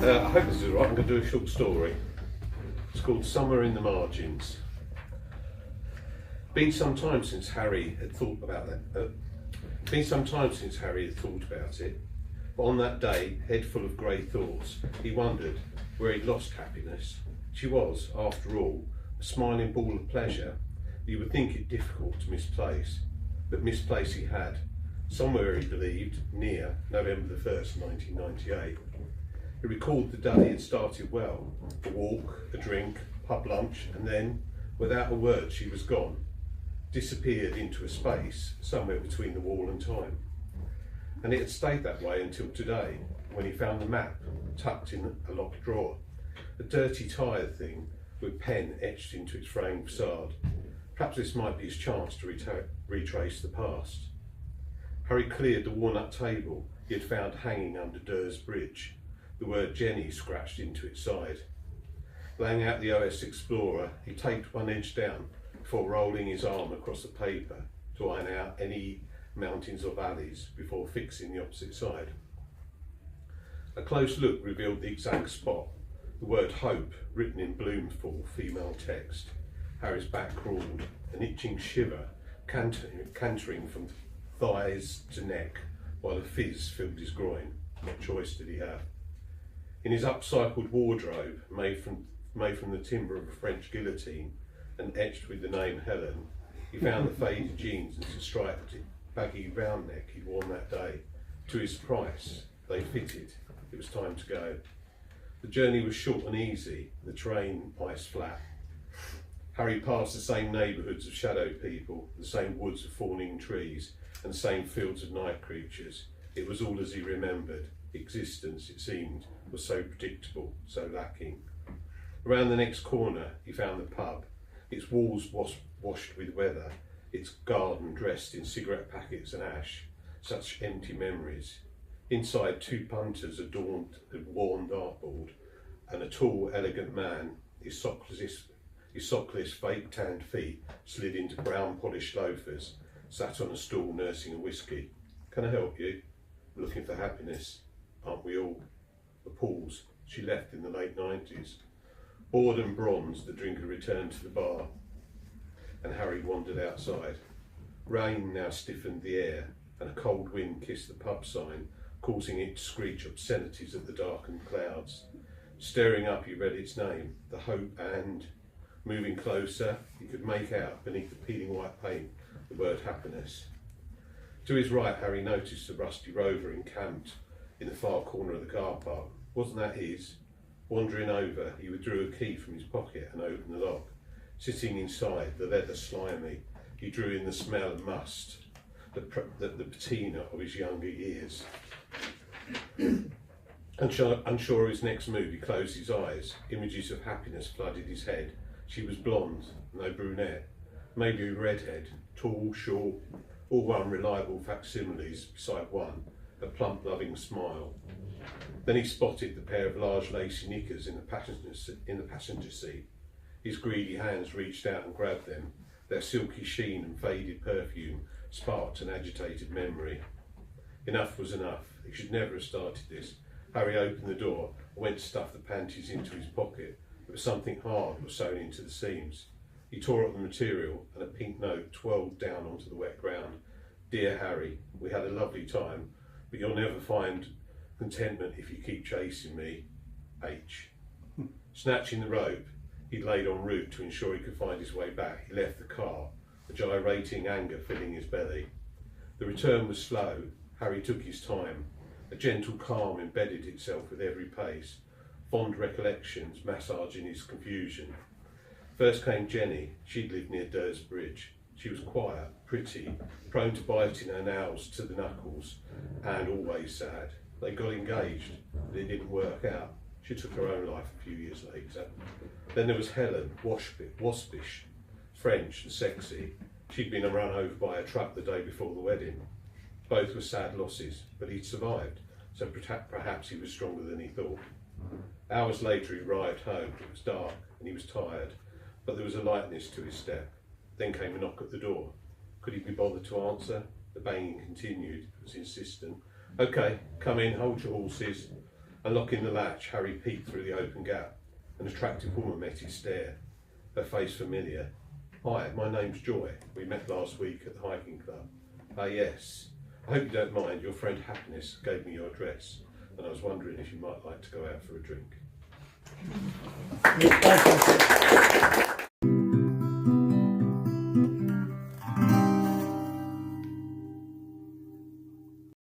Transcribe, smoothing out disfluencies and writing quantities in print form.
I hope this is alright. I'm going to do a short story. It's called Somewhere in the Margins. Been some time since Harry had thought about it. But on that day, head full of grey thoughts, he wondered where he'd lost happiness. She was, after all, a smiling ball of pleasure. You would think it difficult to misplace, but misplace he had. Somewhere, he believed, near November the 1st, 1998. He recalled the day had started well. A walk, a drink, pub lunch, and then, without a word, she was gone. Disappeared into a space somewhere between the wall and time. And it had stayed that way until today, when he found the map tucked in a locked drawer. A dirty, tired thing with pen etched into its framed facade. Perhaps this might be his chance to retrace the past. Harry cleared the worn-up table he had found hanging under Durr's Bridge, the word Jenny scratched into its side. Laying out the OS Explorer, he taped one edge down before rolling his arm across the paper to iron out any mountains or valleys before fixing the opposite side. A close look revealed the exact spot, the word hope written in bloomful female text. Harry's back crawled, an itching shiver cantering from thighs to neck, while a fizz filled his groin. What choice did he have? In his upcycled wardrobe, made from the timber of a French guillotine and etched with the name Helen, he found the faded jeans and the striped baggy round neck he'd worn that day. To his surprise, they fitted. It was time to go. The journey was short and easy, the terrain ice flat. Harry passed the same neighbourhoods of shadow people, the same woods of fawning trees, and the same fields of night creatures. It was all as he remembered. Existence, it seemed, was so predictable, so lacking. Around the next corner, he found the pub, its walls washed with weather, its garden dressed in cigarette packets and ash. Such empty memories. Inside, two punters adorned a worn dartboard, and a tall, elegant man, his sockless, fake tanned feet slid into brown polished loafers, sat on a stool nursing a whiskey. Can I help you? Looking for happiness, aren't we all? A pause. She left in the late 90s. Bored and bronzed, the drinker returned to the bar, and Harry wandered outside. Rain now stiffened the air, and a cold wind kissed the pub sign, causing it to screech obscenities at the darkened clouds. Staring up, he read its name, The Hope, and, moving closer, he could make out, beneath the peeling white paint, the word happiness. To his right, Harry noticed a rusty Rover encamped in the far corner of the car park. Wasn't that his? Wandering over, he withdrew a key from his pocket and opened the lock. Sitting inside, the leather slimy, he drew in the smell of must, the patina of his younger years. Unsure of his next move, he closed his eyes. Images of happiness flooded his head. She was blonde, no brunette, maybe a redhead, tall, short, all one reliable facsimiles beside one, a plump, loving smile. Then he spotted the pair of large lacy knickers in the passenger seat. His greedy hands reached out and grabbed them. Their silky sheen and faded perfume sparked an agitated memory. Enough was enough. He should never have started this. Harry opened the door and went to stuff the panties into his pocket. There was something hard was sewn into the seams. He tore up the material, and a pink note twirled down onto the wet ground. Dear Harry, we had a lovely time, but you'll never find contentment if you keep chasing me. H. Snatching the rope he'd laid en route to ensure he could find his way back, he left the car, a gyrating anger filling his belly. The return was slow. Harry took his time. A gentle calm embedded itself with every pace, fond recollections massaging his confusion. First came Jenny. She'd lived near Durr's Bridge. She was quiet, pretty, prone to biting her nails to the knuckles, and always sad. They got engaged, but it didn't work out. She took her own life a few years later. Then there was Helen, waspish, French and sexy. She'd been run over by a truck the day before the wedding. Both were sad losses, but he'd survived, so perhaps he was stronger than he thought. Hours later he arrived home. It was dark and he was tired, but there was a lightness to his step. Then came a knock at the door. Could he be bothered to answer? The banging continued. It was insistent. Okay, come in, hold your horses. Unlocking the latch, Harry peeked through the open gap. An attractive woman met his stare, her face familiar. "Hi, my name's Joy. We met last week at the hiking club." "Ah, yes. I hope you don't mind. Your friend Happiness gave me your address, and I was wondering if you might like to go out for a drink."